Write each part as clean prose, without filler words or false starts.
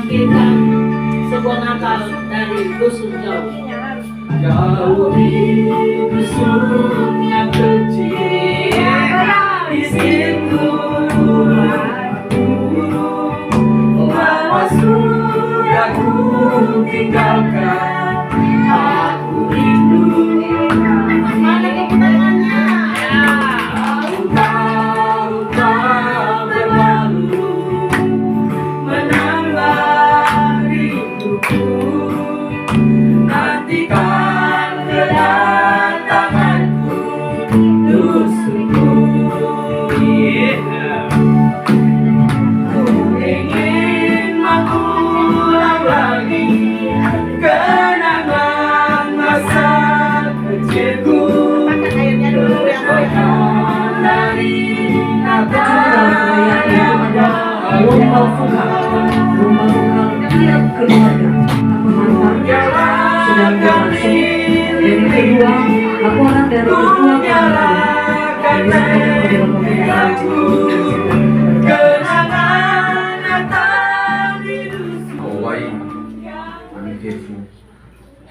menampilkan sebuah Natal dari dusun jauh. Jauh di dusun yang kecil, di situ lama sudah ku tinggalkan. Aku rindu. Mana keputarnya? Tahun-tahun tak berlalu menambah rinduku. Nantikan kedatanganku, dusunku. Ku ingin mengulang lagi kenangan masa kecilku. Berkat dari Natal yang Rumah bunga tiap keluarga aku mantan sedang berlangsung. Dan kedua, aku orang dari kedua keluarga. kenangan Natal di dusun. Hawaii, Amikefu.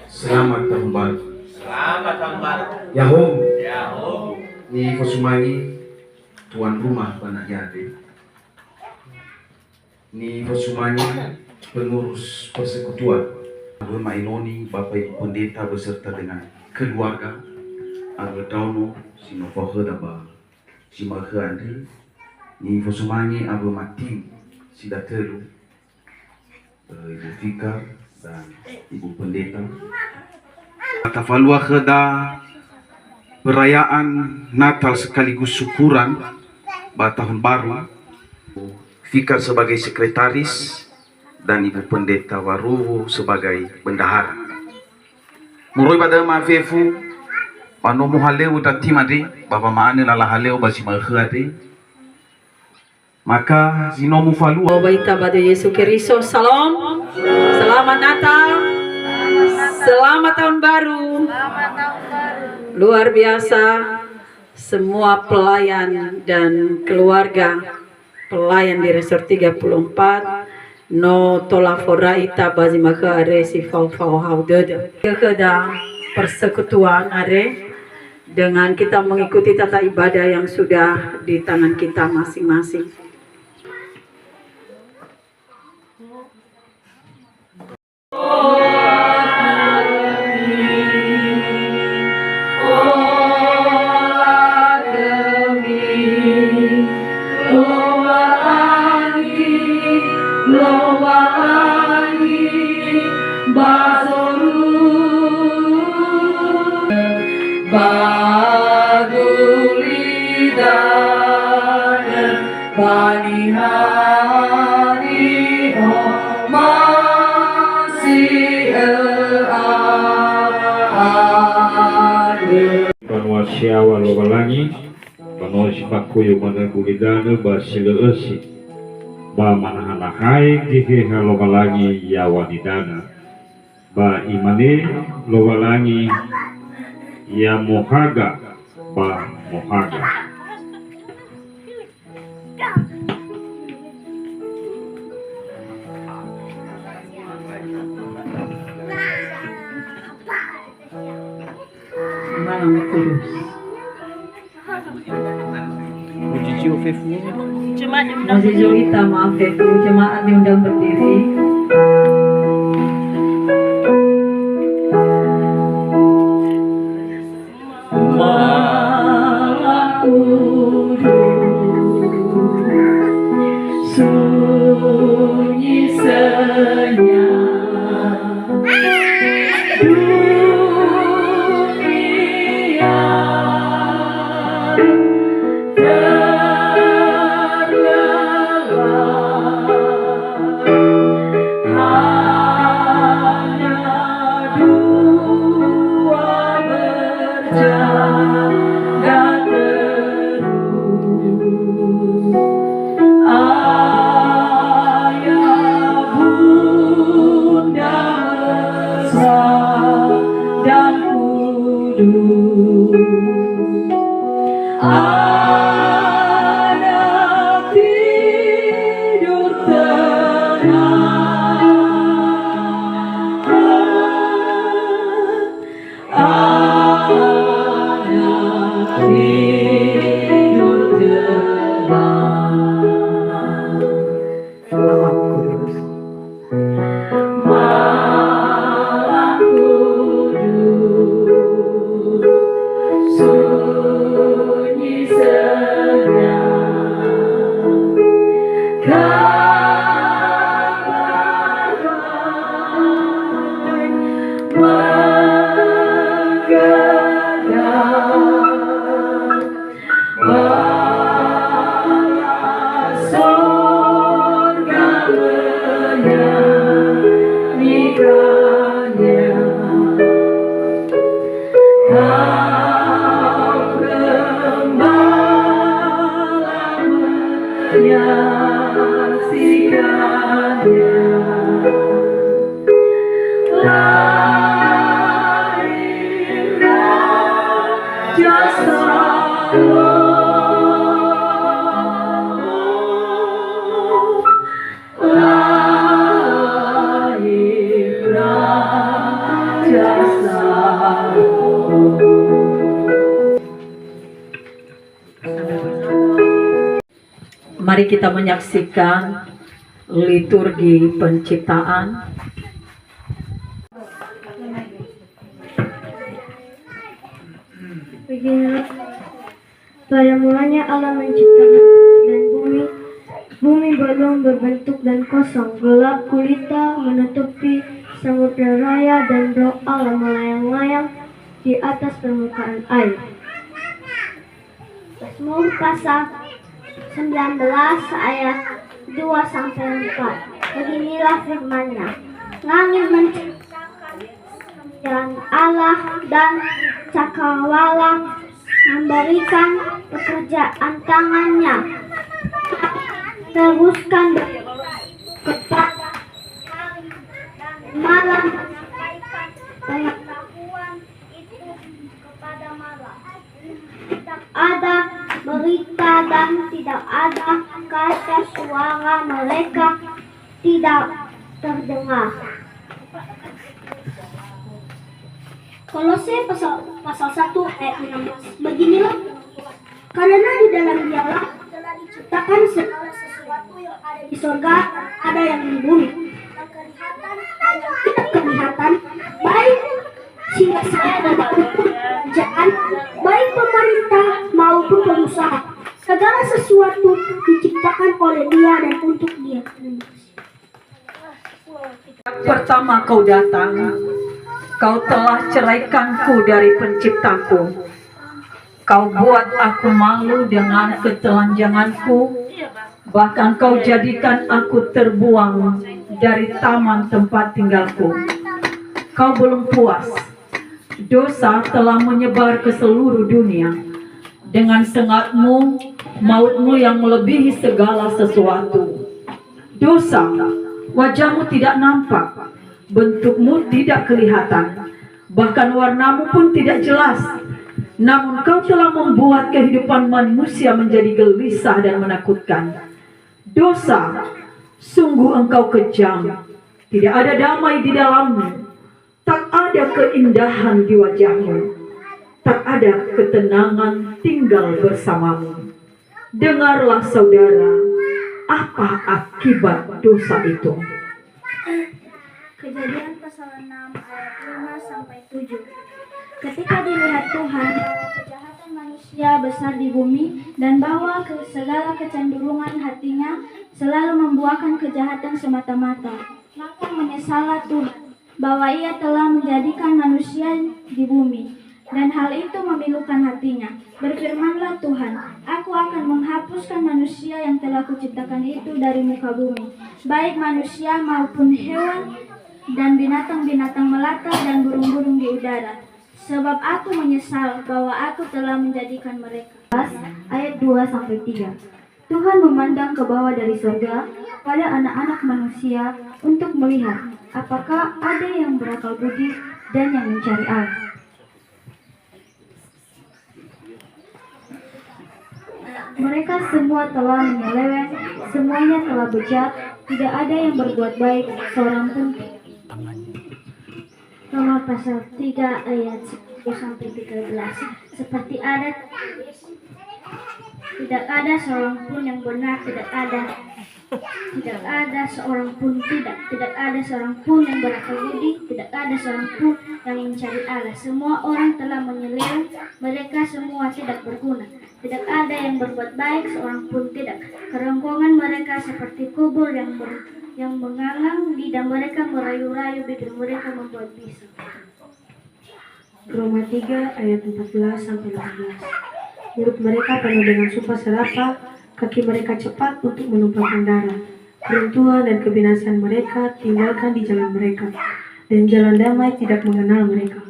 Selamat tahun baru. Selamat tahun baru. Yahoo, Ya, oh. ni Fosumangi, tuan rumah Banayade. Ni Fosumangi, pengurus persekutuan. Rumah Inoni, Bapak Ibu Pendeta beserta dengan keluarga. Aga Dauno, Sinofohe Daba, Simakhe Andri. Ni Fosumangi, Aga Matim, Sidatelu, Ibu Fikar dan Ibu Pendeta. Tafalua kheda perayaan Natal sekaligus syukuran tahun baru. Fikar sebagai sekretaris dan Ibu Pendeta Waruhu sebagai bendahara. Muroi pada mafefu panomu haleu dati made bapa maane lala haleu basi makhade. Maka zinomu falua Baita batu Yesus Kristus. Salam. Selamat Natal. Selamat tahun baru. Luar biasa semua pelayan dan keluarga pelayan di Resort 34 no tolaforaita bazimaka are si fau haudede kekeda persekutuan are dengan kita mengikuti tata ibadah yang sudah di tangan kita masing-masing. Bani hari masih ada. Panua siawa lobalangi, panua sipakuyu mana kulidana basila esi, ba manahanahai diheha lobalangi yawanidana, ba imane lobalangi ya mohaga, ba mohaga. Malam Kudus. Masih Zoita, maaf ya, jemaat diundang berdiri. Malam Kudus, sunyi senyap. Terlelah Mari kita menyaksikan liturgi penciptaan. Beginilah, pada mulanya Allah menciptakan dan bumi. Bumi belum berbentuk dan kosong, gelap gulita menutupi samudra raya dan roh Allah melayang-layang di atas permukaan air. Mazmur pasal 19 ayat 2-4. Beginilah firman-Nya. Langit menciptakan dan Allah dan cakrawala memberikan pekerjaan tangannya. Teruskan kepada hari dan malam, menyampaikan pengetahuan itu kepada malam. Tidak ada berita dan tidak ada kata, suara mereka tidak terdengar. Kolose pasal 1 ayat 16. Beginilah, karena di dalam Dialah telah diciptakan segala sesuatu yang ada di surga, ada yang di bumi, yang kelihatan dan yang tidak kelihatan, baik singasana maupun kerajaan, baik pemerintah maupun pengusaha. Segala sesuatu diciptakan oleh Dia dan untuk Dia. Pertama kau datang, kau telah ceraikanku dari penciptaku. Kau buat aku malu dengan ketelanjanganku, bahkan kau jadikan aku terbuang dari taman tempat tinggalku. Kau belum puas, dosa telah menyebar ke seluruh dunia. Dengan sengatmu, mautmu yang melebihi segala sesuatu. Dosa, wajahmu tidak nampak, bentukmu tidak kelihatan, bahkan warnamu pun tidak jelas. Namun kau telah membuat kehidupan manusia menjadi gelisah dan menakutkan. Dosa, sungguh engkau kejam, tidak ada damai di dalammu, tak ada keindahan di wajahmu, tak ada ketenangan tinggal bersamamu. Dengarlah saudara, apa akibat dosa itu? Kejadian pasal 6 ayat 5-7. Ketika dilihat Tuhan bahwa kejahatan manusia besar di bumi dan bahwa segala kecenderungan hatinya selalu membuahkan kejahatan semata-mata, maka menyesallah Tuhan bahwa Ia telah menjadikan manusia di bumi, dan hal itu memilukan hatinya. Berfirmanlah Tuhan, aku akan menghapuskan manusia yang telah kuciptakan itu dari muka bumi, baik manusia maupun hewan dan binatang-binatang melata dan burung-burung di udara, sebab aku menyesal bahwa aku telah menjadikan mereka. Ayat 2-3. Tuhan memandang ke bawah dari surga pada anak-anak manusia untuk melihat apakah ada yang berakal budi dan yang mencari Allah. Mereka semua telah menyeleweng, semuanya telah bejat, tidak ada yang berbuat baik, seorang pun. Roma pasal 3 ayat 10-13. Seperti tidak ada seorang pun yang benar, tidak ada seorang pun, tidak ada seorang pun yang berakal budi, tidak ada seorang pun yang mencari Allah. Semua orang telah menyeleweng, mereka semua tidak berguna. Tidak ada yang berbuat baik, seorang pun tidak. Kerongkongan mereka seperti kubur yang menganga, lidah mereka merayu-rayu, bibir mereka membuat bisu. Roma 3 ayat 14-15. Mulut mereka penuh dengan sumpah serapah, kaki mereka cepat untuk menumpahkan darah. Keruntuhan dan kebinasaan mereka tinggalkan di jalan mereka, dan jalan damai tidak mengenal mereka.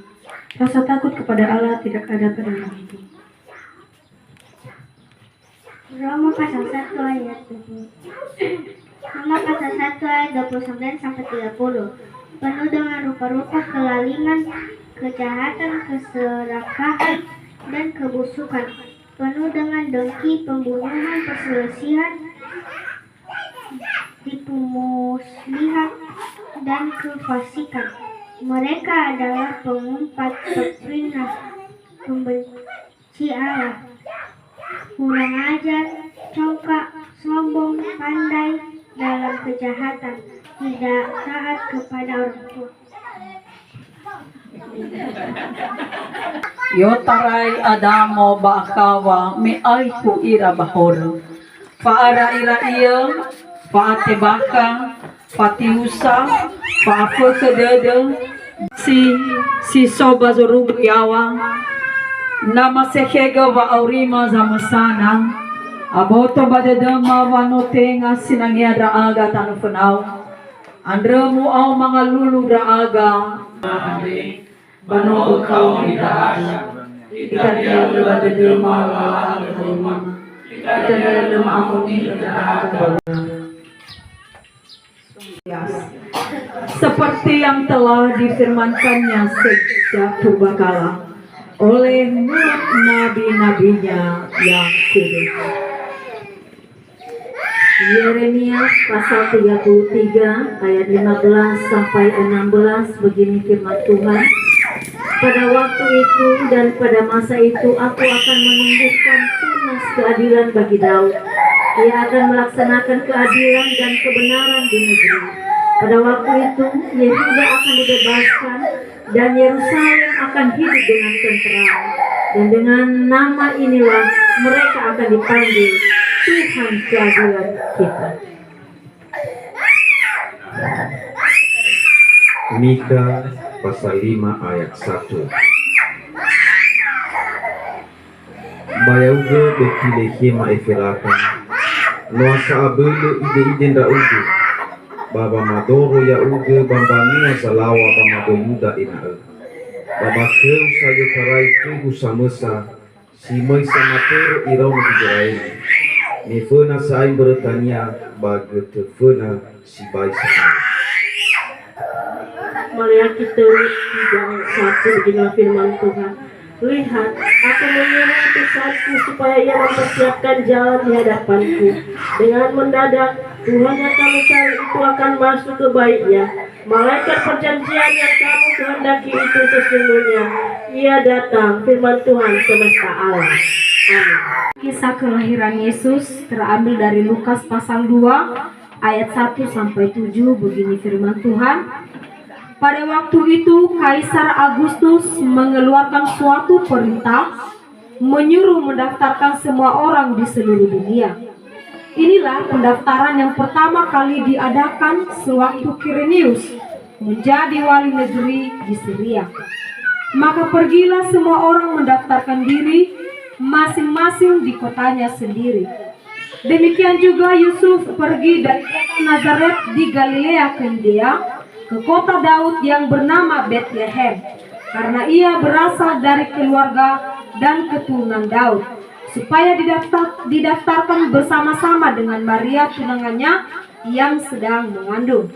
Rasa takut kepada Allah tidak ada pada orang itu. Roma pasal 1 ayat 20. Roma pasal 1 ayat 29-30. Penuh dengan rupa-rupa kelalingan, kejahatan, keserakahan, dan kebusukan. Penuh dengan dengki, pembunuhan, perselisihan, tipu muslihat, dan kefasikan. Mereka adalah pengumpat, peperinah, pembenci Allah, kurang ajar, congkak, sombong, pandai dalam kejahatan, tidak taat kepada orang tua. Yotarai adamo bakawa me aiku ira bahor. Faara ira iya, faate baka, fatiusa, faafu kedede, si soba zorub yawa. Nama sekega wa aurima zamasana. Aboto badedama wanotenga sinangya draaga tanufenau. Andremu au mga lulu draaga. Bano kau hidaya, ikan dia badedama wala harimama. Ikan dalam amuni draaga. Seperti yang telah difirmankannya sejak purbakala oleh mulut nabi-nabinya yang kudus. Yeremia pasal 33 ayat 15 sampai 16 begini firman Tuhan. Pada waktu itu dan pada masa itu aku akan menumbuhkan tunas keadilan bagi Daud. Ia akan melaksanakan keadilan dan kebenaran di negeri. Pada waktu itu Yehuda akan dibebaskan dan Yerusalem akan hidup dengan tenteram. Dan dengan nama inilah mereka akan dipanggil Tuhan keadilan kita. Mika pasal 5 ayat 1. Bayauge betilehema efiraka noasa abele ide ndauge baba madoro ya uge bambania salawa bamado yuda inae baba keu sayo tarai tugu samesa si mai samatero irau na Israeli nefena sain beretania bage tefena si bai sain. Mari kita jangan satu dengan firman Tuhan. Lihat, aku menyuruh utusanku supaya ia mempersiapkan jalan di hadapanku. Dengan mendadak, Tuhan yang kamu cari itu akan masuk ke baitnya. Malaikat perjanjian yang kamu kehendaki itu sesungguhnya ia datang. Firman Tuhan semesta alam. Amin. Kisah kelahiran Yesus terambil dari Lukas pasal 2 ayat 1 sampai 7. Begini firman Tuhan. Pada waktu itu Kaisar Agustus mengeluarkan suatu perintah menyuruh mendaftarkan semua orang di seluruh dunia. Inilah pendaftaran yang pertama kali diadakan sewaktu Quirinius menjadi wali negeri di Syria. Maka pergilah semua orang mendaftarkan diri masing-masing di kotanya sendiri. Demikian juga Yusuf pergi dari kota Nazaret di Galilea ke Yudea ke kota Daud yang bernama Bethlehem, karena ia berasal dari keluarga dan keturunan Daud, supaya didaftarkan bersama-sama dengan Maria tunangannya yang sedang mengandung.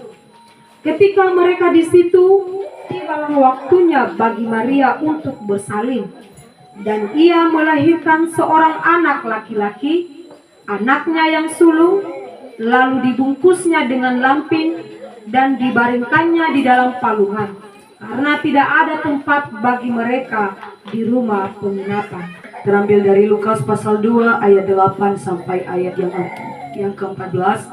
Ketika mereka di situ, tibalah waktunya bagi Maria untuk bersalin, dan ia melahirkan seorang anak laki-laki, anaknya yang sulung, lalu dibungkusnya dengan lampin dan dibaringkannya di dalam palungan, karena tidak ada tempat bagi mereka di rumah penginapan. Terambil dari Lukas pasal 2 ayat 8 sampai ayat yang ke-14.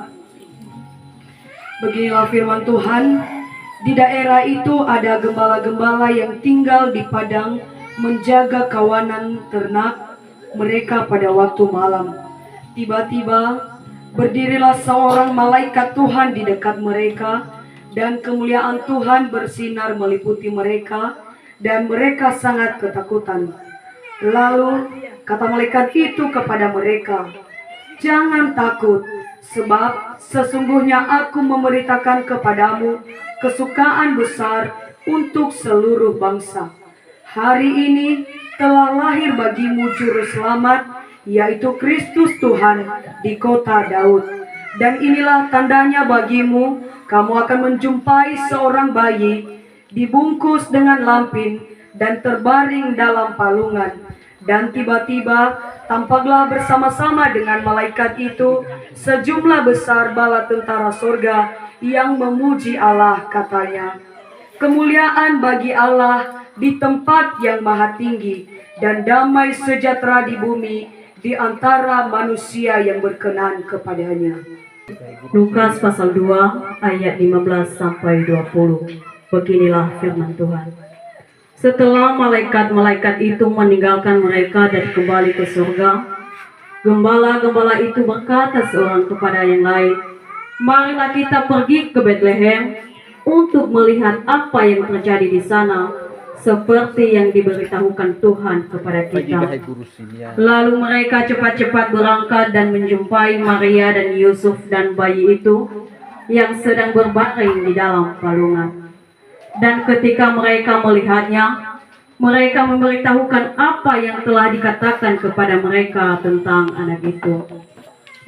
Beginilah firman Tuhan. Di daerah itu ada gembala-gembala yang tinggal di padang menjaga kawanan ternak mereka pada waktu malam. Tiba-tiba berdirilah seorang malaikat Tuhan di dekat mereka, dan kemuliaan Tuhan bersinar meliputi mereka, dan mereka sangat ketakutan. Lalu kata malaikat itu kepada mereka, "Jangan takut, sebab sesungguhnya aku memberitakan kepadamu kesukaan besar untuk seluruh bangsa. Hari ini telah lahir bagimu juru selamat, yaitu Kristus Tuhan di kota Daud. Dan inilah tandanya bagimu, kamu akan menjumpai seorang bayi dibungkus dengan lampin dan terbaring dalam palungan." Dan tiba-tiba tampaklah bersama-sama dengan malaikat itu sejumlah besar bala tentara sorga yang memuji Allah, katanya, kemuliaan bagi Allah di tempat yang maha tinggi, dan damai sejahtera di bumi di antara manusia yang berkenan kepadanya. Lukas pasal 2 ayat 15 sampai 20. Beginilah firman Tuhan. Setelah malaikat-malaikat itu meninggalkan mereka dan kembali ke surga, gembala-gembala itu berkata seorang kepada yang lain, "Marilah kita pergi ke Betlehem untuk melihat apa yang terjadi di sana, seperti yang diberitahukan Tuhan kepada kita." Lalu mereka cepat-cepat berangkat dan menjumpai Maria dan Yusuf dan bayi itu yang sedang berbaring di dalam palungan. Dan ketika mereka melihatnya, mereka memberitahukan apa yang telah dikatakan kepada mereka tentang anak itu.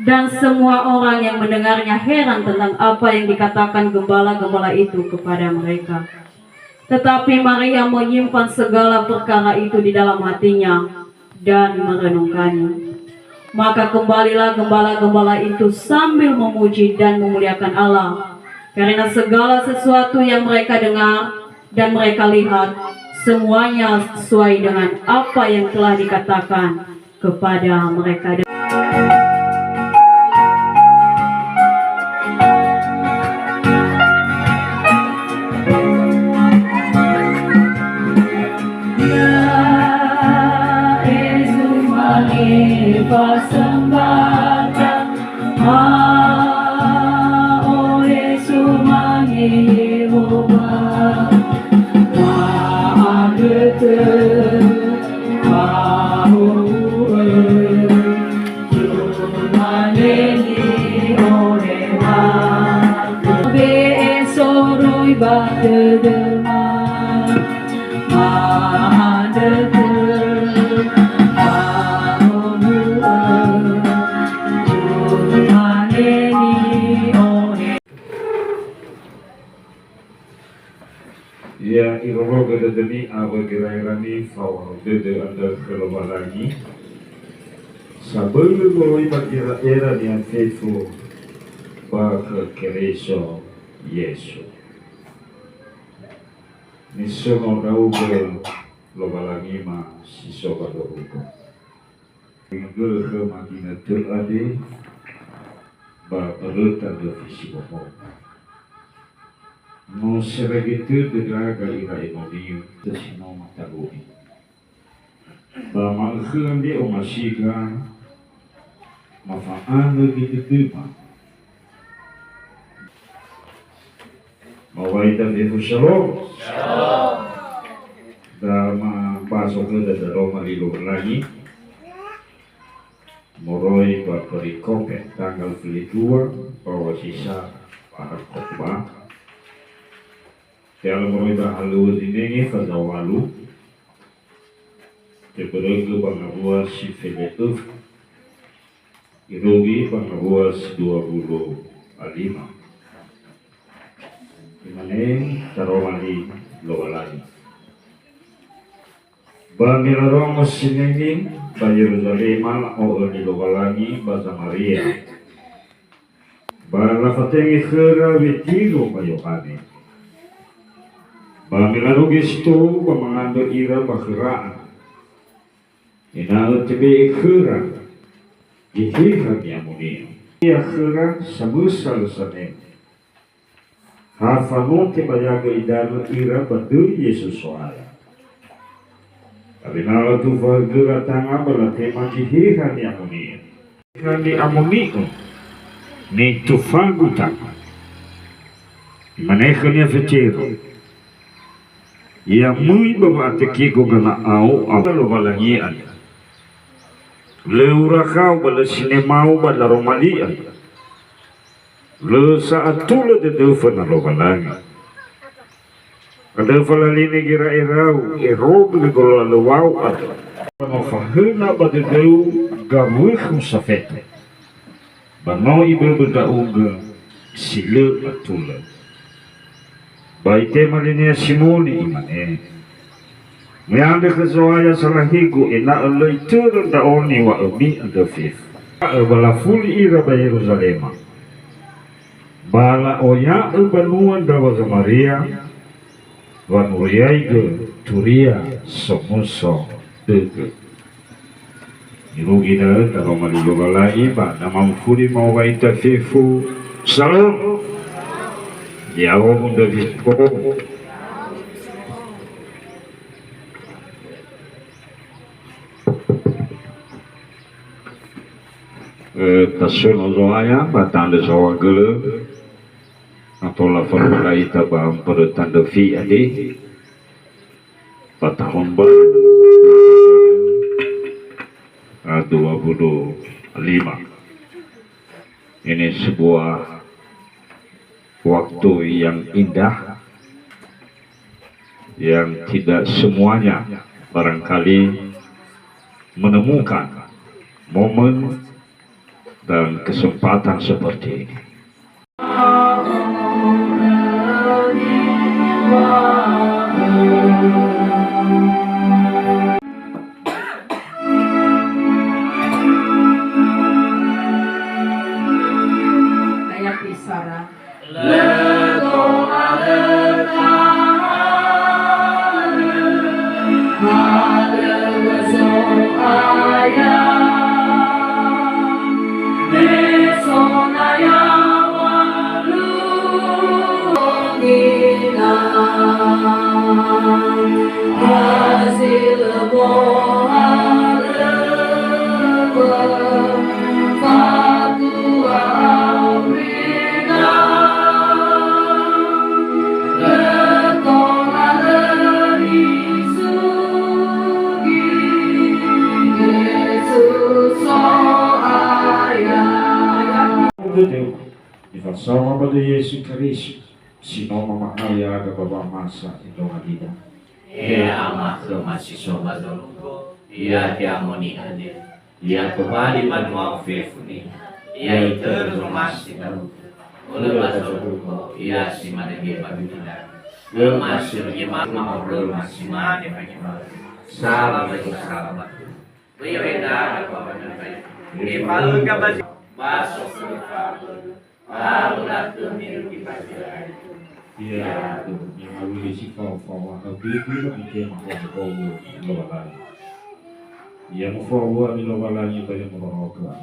Dan semua orang yang mendengarnya heran tentang apa yang dikatakan gembala-gembala itu kepada mereka. Tetapi Maria menyimpan segala perkara itu di dalam hatinya dan merenungkannya. Maka kembalilah gembala-gembala itu sambil memuji dan memuliakan Allah, karena segala sesuatu yang mereka dengar dan mereka lihat, semuanya sesuai dengan apa yang telah dikatakan kepada mereka. Ya iroro gada demi awa girairani fawal dede anda keluar lagi. Sebelum mulai bagira era yang faithful baka kereso Yesu. Nisono rauga loba lagi ma sisoka doruko. Ingger ke magina terade ba erta de fisibomo. No sebegitu dedraga ira inoniu desino matarui. Ba malkhun di omasiga mafaan gitu tuh. Mawaitan di Shalom. Dama pasok ke dalam malilo lagi. Moroi perikope tanggal 2 bahwa sisa para khotbah. Dalam moroi bahalu ini kazawalu. Keberege bangabua si Feleuf. Irogi bangabua si 25. Imane taromali lowalani. Ba milarong sinengin ba Yerusalem o ni lowalani ba Samaria. Ba lafatengi khera wetilo ba Yohane. Ba milarong isto ba mangando ira ba khera. Ina tebe khera. Gihira niamunia. Ya khera samusal sanem. Hafamonte bayaga idana ira badu Yesus soala. Abinala tu fagura tanga bala tema kihiha ni amuni. Ni amuni ni tufagu tanga. Maneja ni fechero. Ya muy baba tekigo gana au abalo balangian. Leura kau bala sinemau bala romalian. Le saat tula de devan alobalagi. Kada falalini gira irau erog de gola lewau at. Panofahuna ba de deu gawih musafet. Bano ibe berdaunga sile atula. Baite malinia simuli imane. Meande kezoaya salahigu ina alai turun da oni wa umi anda fif. Bala fuli ira ba Yerusalema. Bala oya ubanuan dawa Samaria Wanuriaiga turia somuso dege. Irugina kalau maligoga lagi pada mamfuri mau baita fifu salam. Jauh muda fifu. Tasun ozoaya batanda sawa gele atau la formula ita baham pada tanda fi ade patahun baru 25. Ini sebuah waktu yang indah yang tidak semuanya barangkali menemukan momen dan kesempatan seperti ini. Ayat isara. Sama pada Yesus Kristus, sinoma mahaya ke baba masa Indonesia. Ia amat masih sobat dulu. Ia tiamoni hadir. Ia kembali pada fifuni. Ia termasih dulu. Oleh bahasa dulu. Ia si mana dia bagi kita. Masih gimana orang masih mana bagi kita. Salam bagi salam. Beda apa benar. Ini paling kabar. Masuk surga. Allah memiliki pelajaran. Iya, yang awalnya si kau habis itu mungkin kau lobalai. Yang kau lobalai banyak merokok.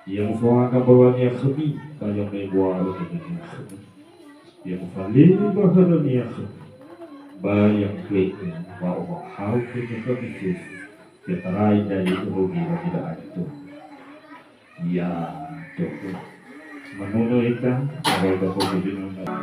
Yang kau bawanya kami banyak membuat dunia kami. Yang paling bahagia kami banyak kita bawa hal kita kami kita raih dari rugi tidak ada. Ya, tuh. Menurut kita, kalau kita berbicara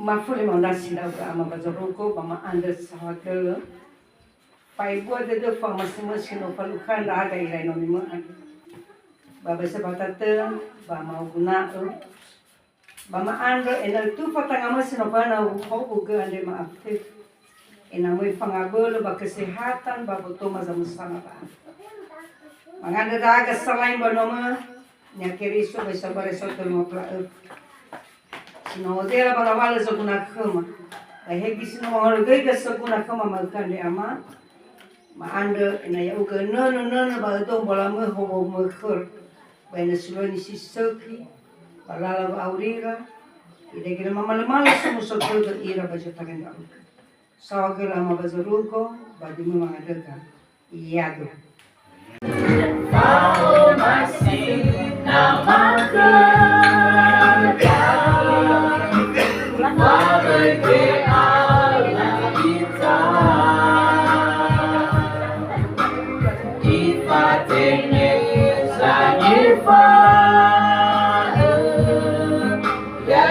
Mafuli maunasi na ama bazaruko bama anda sahagel pai buat de fama simasino palukan raga ilai no mima baba sebatate bama guna bama anda enal tu patanga masino pana hobu ge ande ma aktif enamoi fangabel ba kesehatan babo to mazamusana ba manganda raga selain banoma nyakiri so bisa baresoto mo pla Sinodela para wala sa kuna kama. Dahil sino mga lugay ka sa kuna kama magkande ama. Maanda inaya uga no ba ito wala mo hobo mo khur. Baina sulo ni si Soki. Balala ba aurira. Ide kira mamalamala sa musokol ka ira ba siya tagan ka. Sawa kila mabazaruko ba di mo mga daga. Iyado. Pao masih nama Bagai Allah kita Ifatenya sanyifa Ya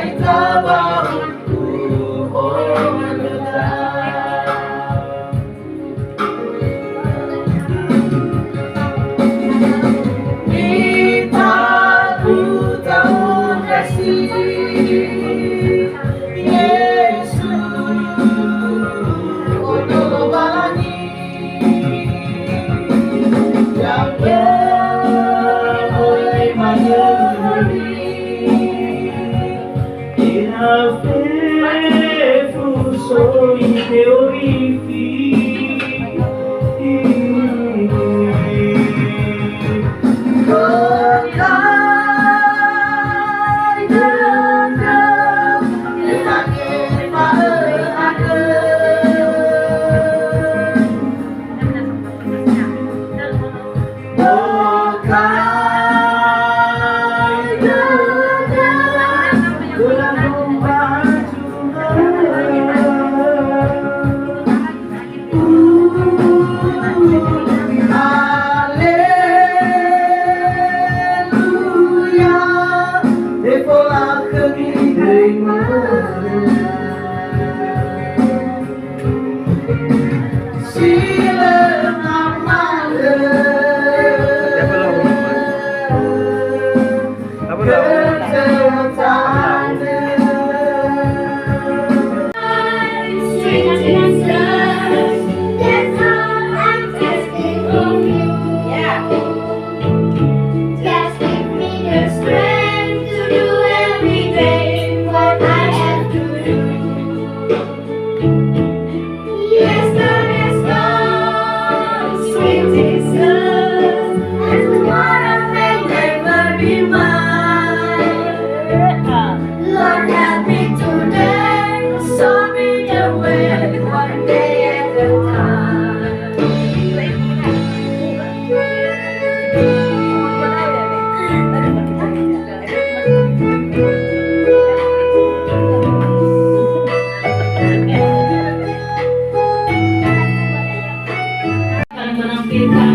menampilkan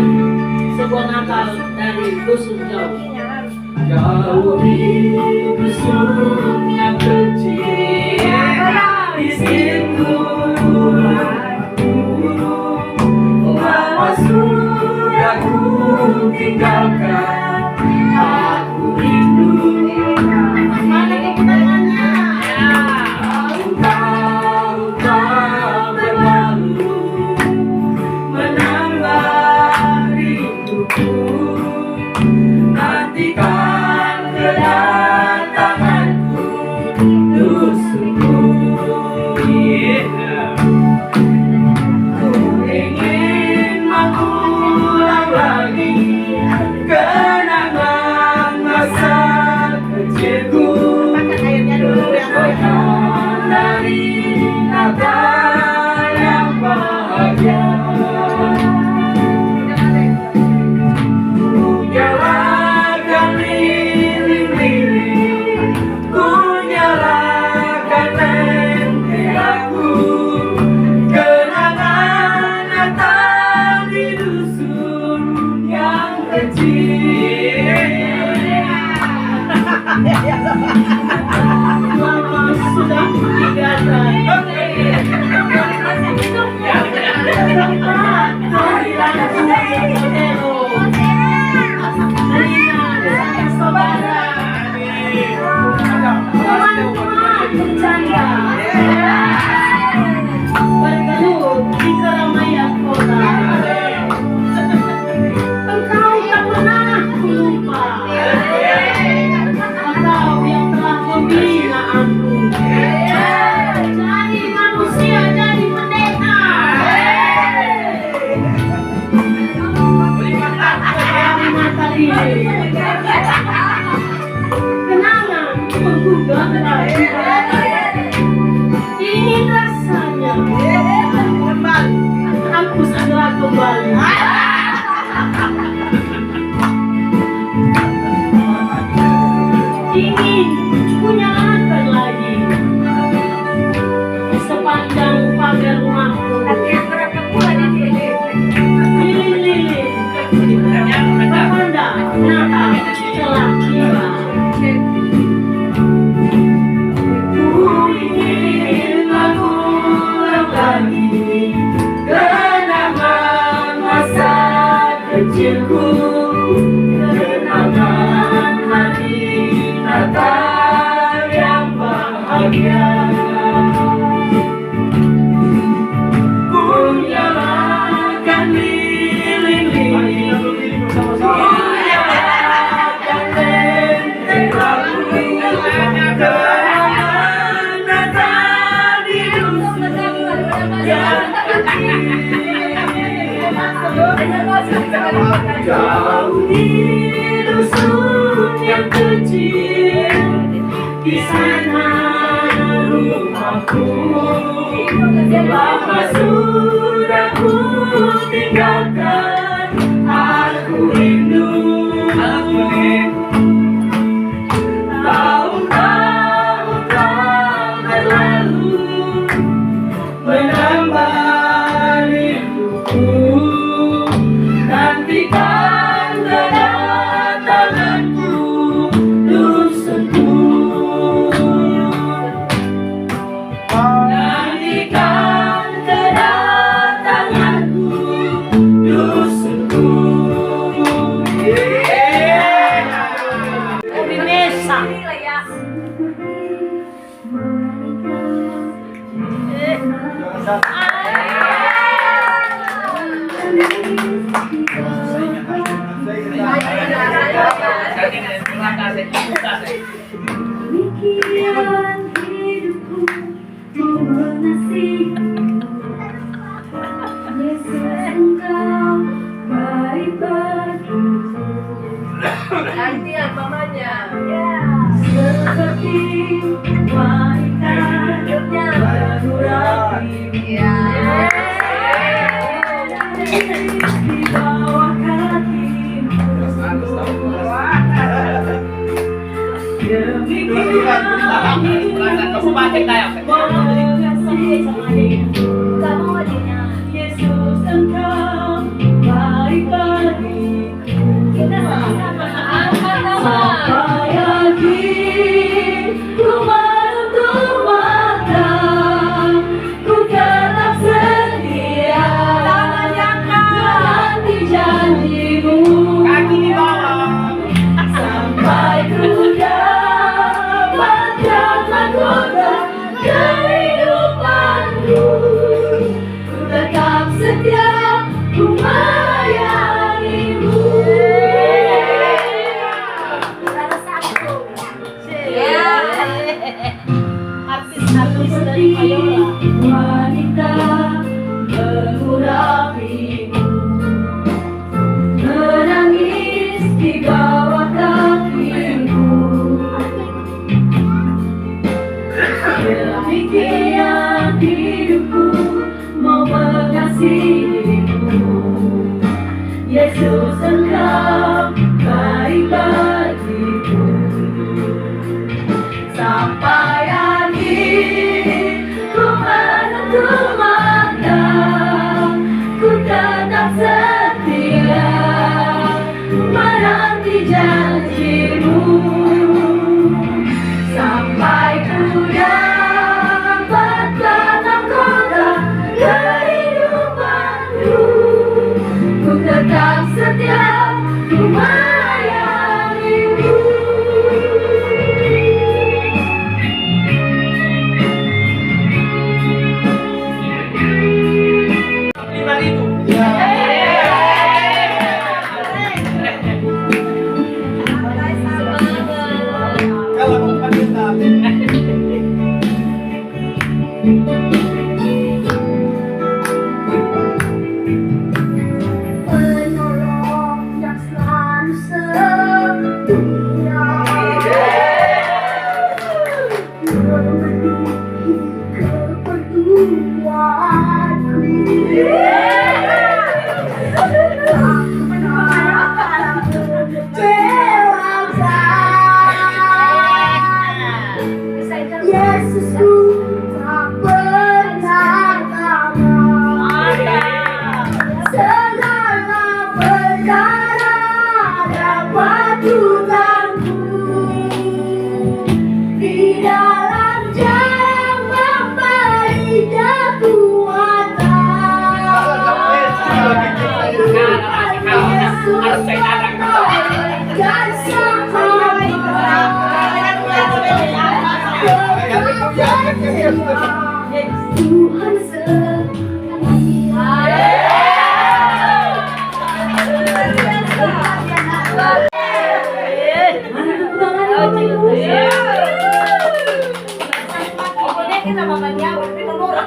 sebuah Natal dari dusun jauh. Jauh di dusun yang kecil, di situ lama sudah ku tinggalkan. Aku rindu Mana kebenarannya? tahun-tahun berlalu, menambah rinduku. Nantikan kedatanganku, dusunku. Ku ingin mengulang lagi kenangan masa kecilku, kenangan dari Natal yang bahagia. Ku nyalakan lilin-lilin, ku nyalakan lenteraku, kenangan Natal di dusun yang kecil. Lama sudah digatai. Bergelut di keramaian kota. Engkau tak pernah lupa. Engkau yang telah membina aku. Jadi manusia, jadi pendeta. Dari mata ini. Kenangan menggugah lagi. Ingin rasanya aku segera kembali. Ingin ku nyalakan lagi sepanjang pagar rumahku. Lilin-lilin bertanda Natal telah tiba. Ku ingin mengulang lagi kenangan masa kecilku, kenangan hari Natal Jauh di dusun yang kecil, di sana rumahku. Lama sudah ku tinggalkan, aku rindu. Tahun-tahun telah berlalu, menambah rinduku. Nantikan kedatanganku, dusunku. Nantikan kedatanganku, dusunku. Indonesia. Demikian hidupku mengasihimu, Yesus Engkau baik bagiku. Gantian mamanya. Seperti wanita berapi di bawah kakimu. Demikian Yesus Engkau baik bagiku. Sampai akhir ku menutup mata, ku tetap setia menanti janjimu. Kaki di bawah. Sampai ku dapatkan mahkota kehidupanku, ku tetap setia, ku melayanimu. Artis dari Payola. Wanita mengurapimu, menangis di bawah kakimu. Demikian hidupku mau mengasihimu, Yesus Engkau baik bagiku. Sampai akhir ku menutup mata, ku tetap setia menanti janjimu. Sampai ku dapatkan mahkota kehidupanku, ku tetap setia, ku melayanimu. Penolong yang selalu setia, memenuhi keperluanku. Yesusku tak pernah lama, segala perkara dapat ku tanggung di dalam Dia memberi Tuhan setia. Kita makan jauh, tapi menurut.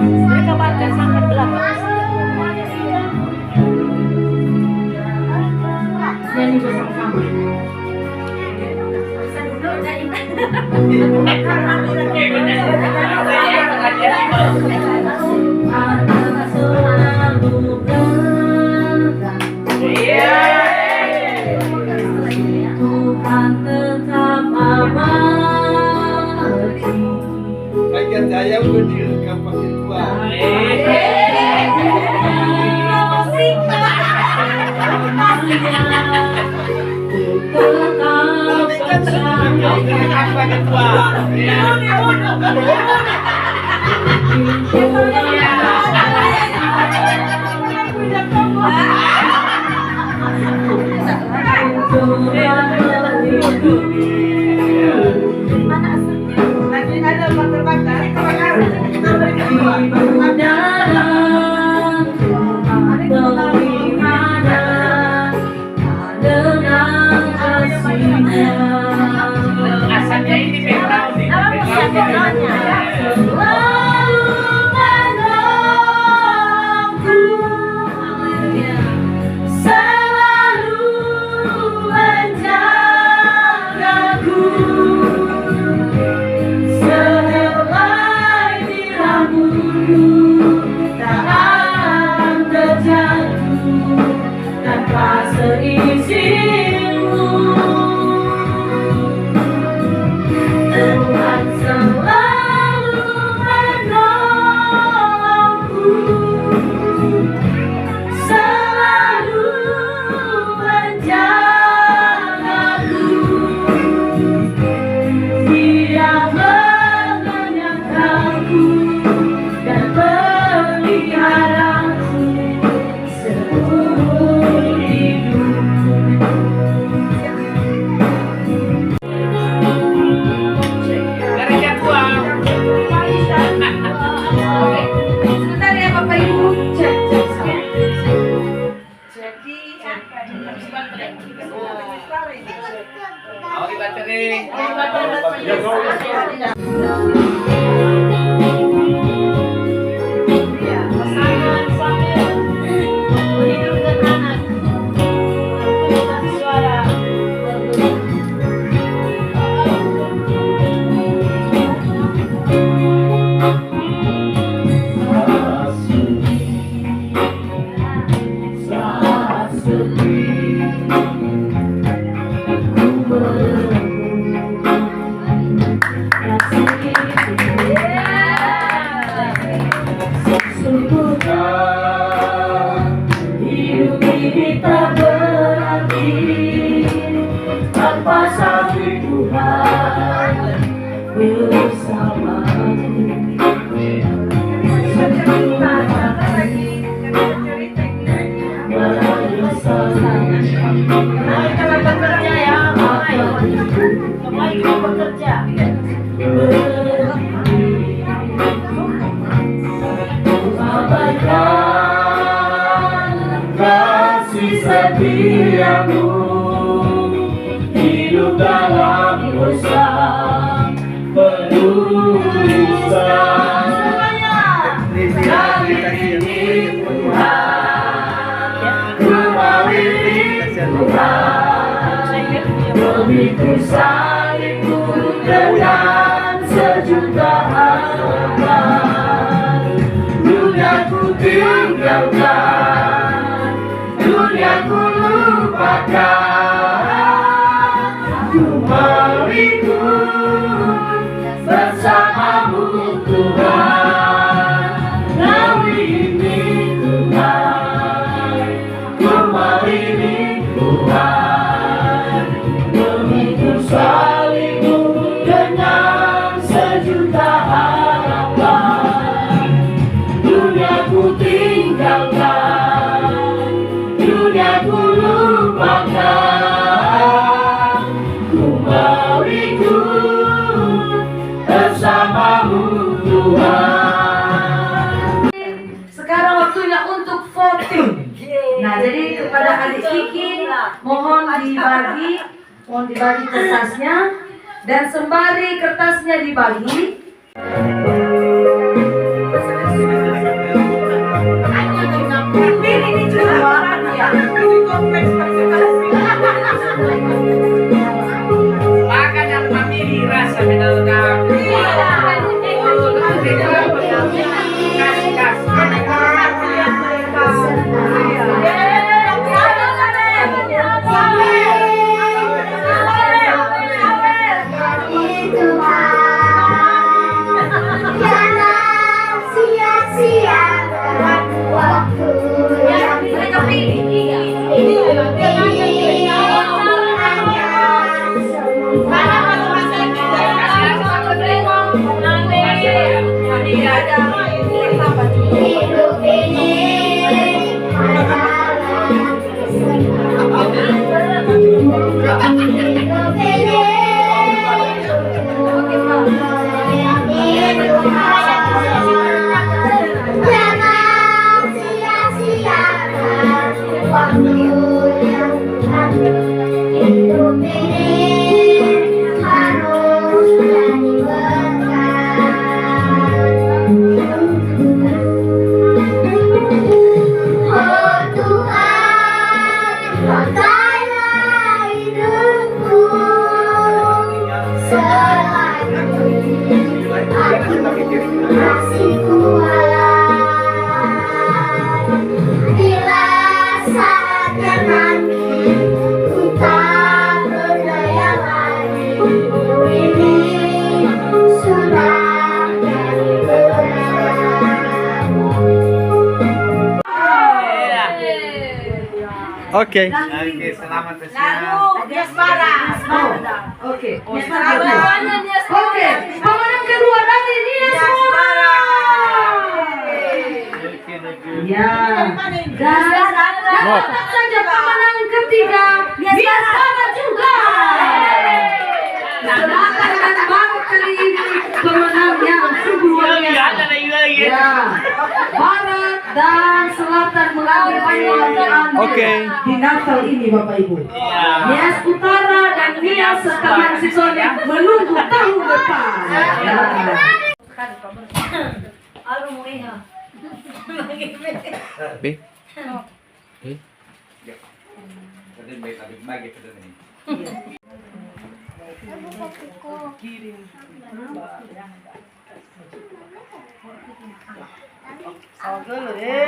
Mereka baca sangat belakang. Nyanyi bersama-sama. Tuhan tetap abadi. Bagian saya udah direkam pakai tua. Lagi ada bakar-bakar, Asalnya ini background nih. setiamu, hidup dalam dosa penuh dusta. Dari Tuhan, kembali Tuhan, begitu salibku dengan sejuta harapan. Duniaku tinggalkan, duniaku lupakan, kembali bersamamu Tuhan. Kembali ini Tuhan, kembali ini Tuhan, begitu salibmu dengan sejuta harapan. Duniaku tinggalkan, duniaku lupakan, kembali bersamamu Tuhan. Sekarang waktunya untuk voting. Nah, jadi kepada adik Kiki mohon dibagi kertasnya, dan sembari kertasnya dibagi, Makan yang memilih rasa menelga. Oke. Selamat bersiap. Oke, pemenang kedua dari Nias Mora. Ya, dan dapat saja pemenang ketiga Nias Mora juga. Silakan dan banget kali ini pemenang yang sungguh luar biasa. Ya, Barat dan Selatan mengambil penyelenggaraan di Natal ini Bapak Ibu. Nias Utara dan Nias serta Mansisoni menunggu tahun depan.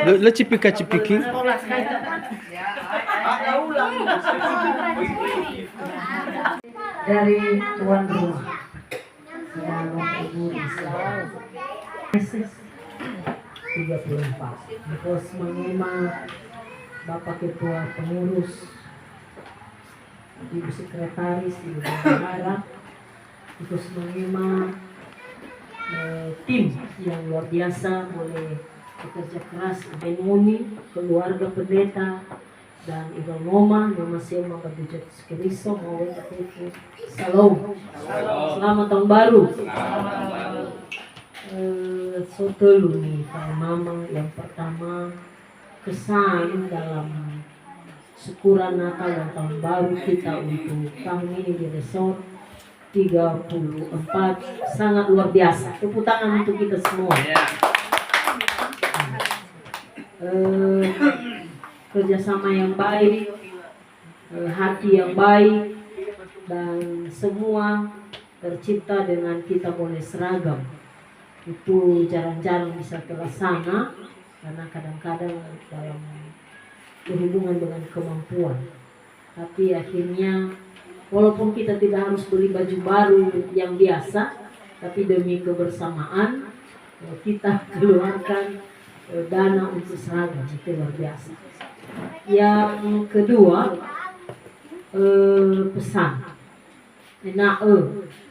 Lo cipika-cipiki. Dari tuan rumah sedang Ibu Risa Yesus 34 Bos mengimak Bapak Ketua Pengurus, Ibu Sekretaris, Ibu Bendahara, terus mengimak tim yang luar biasa, boleh bekerja keras, Benoni, keluarga pendeta, dan Ibu Noma, Noma Selma Kabujat Skriso, mau itu Salam. Selamat tahun baru. Sotelu nih, Pak Mama, yang pertama kesan dalam syukuran Natal dan Tahun Baru kita untuk tahun ini di Resort 34 sangat luar biasa. Tepuk tangan untuk kita semua. Kerjasama yang baik, hati yang baik, dan semua tercipta dengan kita boleh seragam. Itu jarang-jarang bisa terlaksana karena kadang-kadang dalam berhubungan dengan kemampuan. Tapi akhirnya walaupun kita tidak harus beli baju baru yang biasa, tapi demi kebersamaan kita keluarkan dana untuk seragam. Itu luar biasa. Yang kedua, pesan.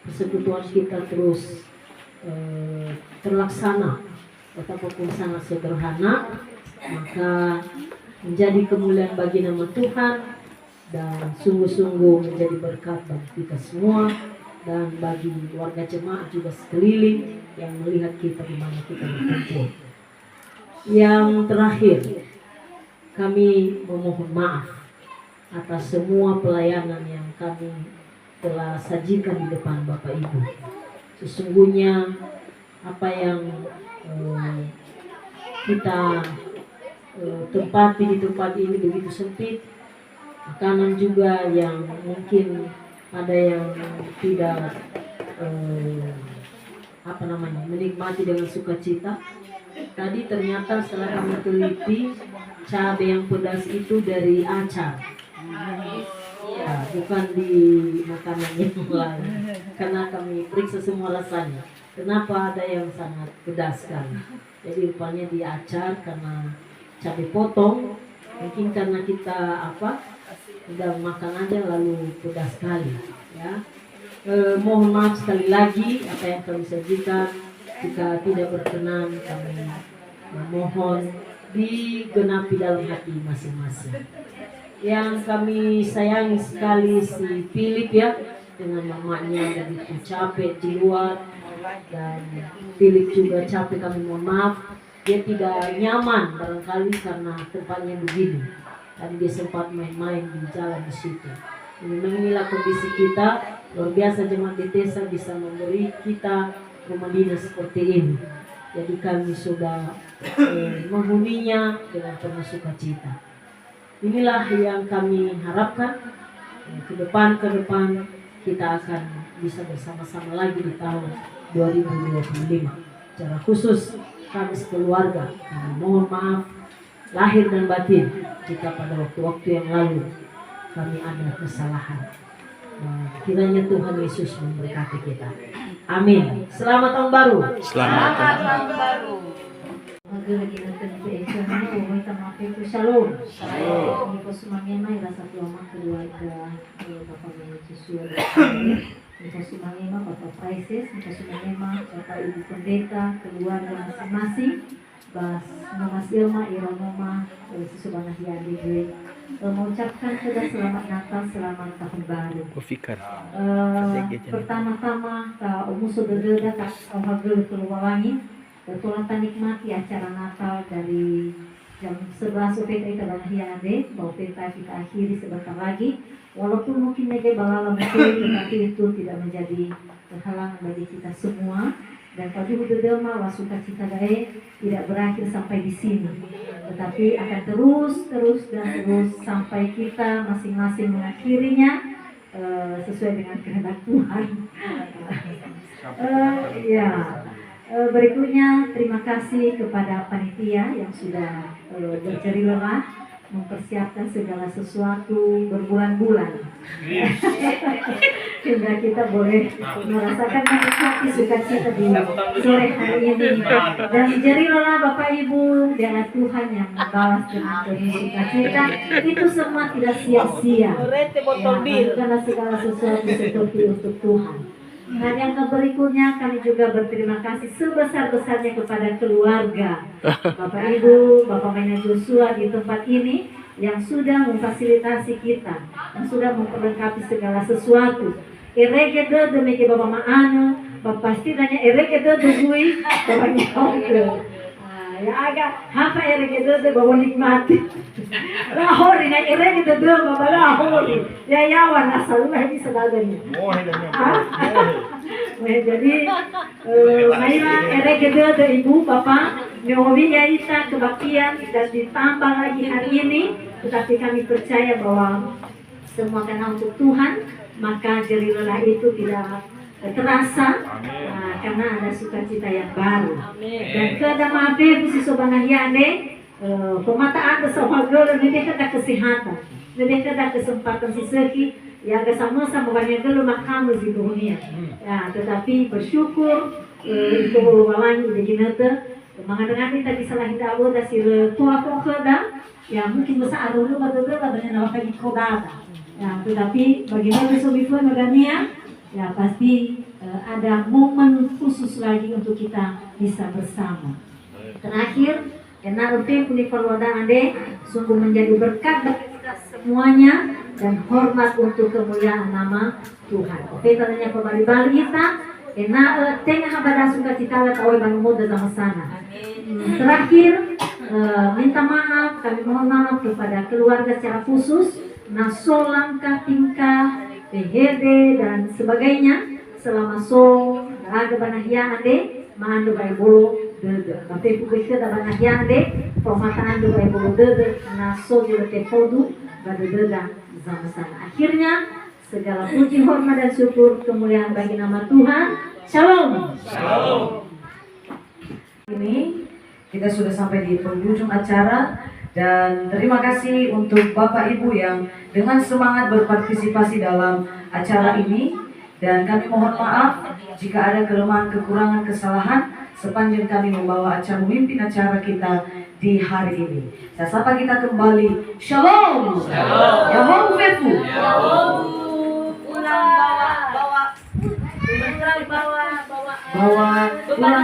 Persekutuan kita terus terlaksana, walaupun sangat sederhana, maka menjadi kemuliaan bagi nama Tuhan dan sungguh-sungguh menjadi berkat bagi kita semua dan bagi warga jemaat juga sekeliling yang melihat kita di mana kita berkumpul. Yang terakhir, kami memohon maaf atas semua pelayanan yang kami telah sajikan di depan Bapak Ibu. Sesungguhnya apa yang kita tempati di tempat ini begitu sempit, makanan juga yang mungkin ada yang tidak menikmati dengan sukacita. Tadi ternyata setelah kami teliti, cabai yang pedas itu dari acar, ya, bukan di makanan yang lain. Karena kami periksa semua rasanya, kenapa ada yang sangat pedas sekali. Jadi rupanya di acar karena cabai potong, mungkin karena kita udah makan aja lalu pedas sekali, ya. Mohon maaf sekali lagi apa yang kami sajikan. Jika tidak berkenan, kami memohon digenapi dalam hati masing-masing. Yang kami sayangi sekali si Philip, ya, dengan mamanya dan itu capek di luar, dan Philip juga capek, kami mohon maaf. Dia tidak nyaman barangkali karena tempatnya begini. Tadi dia sempat main-main di jalan di situ. Inilah kondisi kita. Luar biasa jemaat di desa bisa memberi kita rumah dinas seperti ini. Jadi kami sudah menghuninya dengan penuh sukacita. Inilah yang kami harapkan ke depan kita akan bisa bersama-sama lagi di tahun 2025. Secara khusus kami sekeluarga, kami mohon maaf lahir dan batin jika pada waktu-waktu yang lalu kami ada kesalahan. Kiranya Tuhan Yesus memberkati kita. Amin. Selamat tahun baru. Selamat tahun baru. Shalom. Shalom. Iko sumangena rasa tuama keluarga Bapak Yesus. Iko sumangena Bapak Prices, Iko sumangena Bapak Ibu Pendeta, keluarga masing-masing. Bas Mas Ilma, Ironoma, Susubana Hiadi, mengucapkan sudah selamat Natal, selamat tahun baru. Pertama-tama umuso berdeda tak ohagel keluarangi, bertolak nikmati acara Natal dari jam 11 UPT ke Bana Hiadi, bahwa kita akhiri sebentar lagi. Walaupun mungkin mereka balala betul, tetapi itu tidak menjadi penghalangan bagi kita semua. Dan kalau Budelma sukacita gae tidak berakhir sampai di sini, tetapi akan terus sampai kita masing-masing mengakhirinya sesuai dengan kehendak Tuhan. Berikutnya terima kasih kepada panitia yang sudah berjerih lelah mempersiapkan segala sesuatu berbulan-bulan hingga kita boleh merasakan menikmati sukacita di sore hari ini. Dan jadilah Bapak Ibu dengan Tuhan yang membalas dengan penuh sukacita, itu semua tidak sia-sia, karena segala sesuatu seperti untuk Tuhan. Dan yang berikutnya kami juga berterima kasih sebesar-besarnya kepada keluarga Bapak Ibu, Bapak Maina Joshua di tempat ini yang sudah memfasilitasi kita, yang sudah memperlengkapi segala sesuatu. Eregede demi Bapak Maano, Bapak pasti tanya eregede demi Bapak Nyongke. Ya agak apa ere gitu tuh bawa nikmati. Lahori na ere gitu tuh bawa lahori. Ya yawan asal lah ini sedaganya. Jadi Maila ere gitu tuh ibu bapak nyobi ya isa kebaktian dan ditambah lagi hari ini, tetapi kami percaya bahwa semua karena untuk Tuhan, maka jerih lelah itu tidak terasa karena ada sukacita yang baru. Dan kada mabe si sobanahiane pemataan bersama gelo lebih kada kesehatan, lebih kada kesempatan si seki ya ada sama-sama banyak gelo makamu di dunia. Ya, tetapi bersyukur itu bawain udah kinete mengenai kita bisa lah kita awal dari tua kada ya mungkin besar dulu betul-betul banyak nama lagi kodata. Ya, tetapi bagaimana sobifu magania ya pasti ada momen khusus lagi untuk kita bisa bersama. Terakhir, karena rutin Universal Ade sungguh menjadi berkat bagi kita semuanya dan hormat untuk kemuliaan nama Tuhan. Oke, tanya kembali balik kita, karena tengah pada sukacita tahu bang muda sama sana. Terakhir, minta maaf, kami mohon maaf kepada keluarga secara khusus, nasolangka tingkah PHD dan sebagainya selama so ada banahya ade mando bay bolo dede tapi pukul ada banahya ade pemataan do bay bolo dede na so jero te fodu pada deda sama sana. Akhirnya segala puji hormat dan syukur kemuliaan bagi nama Tuhan. Shalom. Shalom. Ini kita sudah sampai di penghujung acara. Dan terima kasih untuk Bapak Ibu yang dengan semangat berpartisipasi dalam acara ini. Dan kami mohon maaf jika ada kelemahan, kekurangan, kesalahan sepanjang kami membawa acara, memimpin acara kita di hari ini. Saya sapa kita kembali. Shalom. Shalom. Yahom Befu. Ulang bawa ulang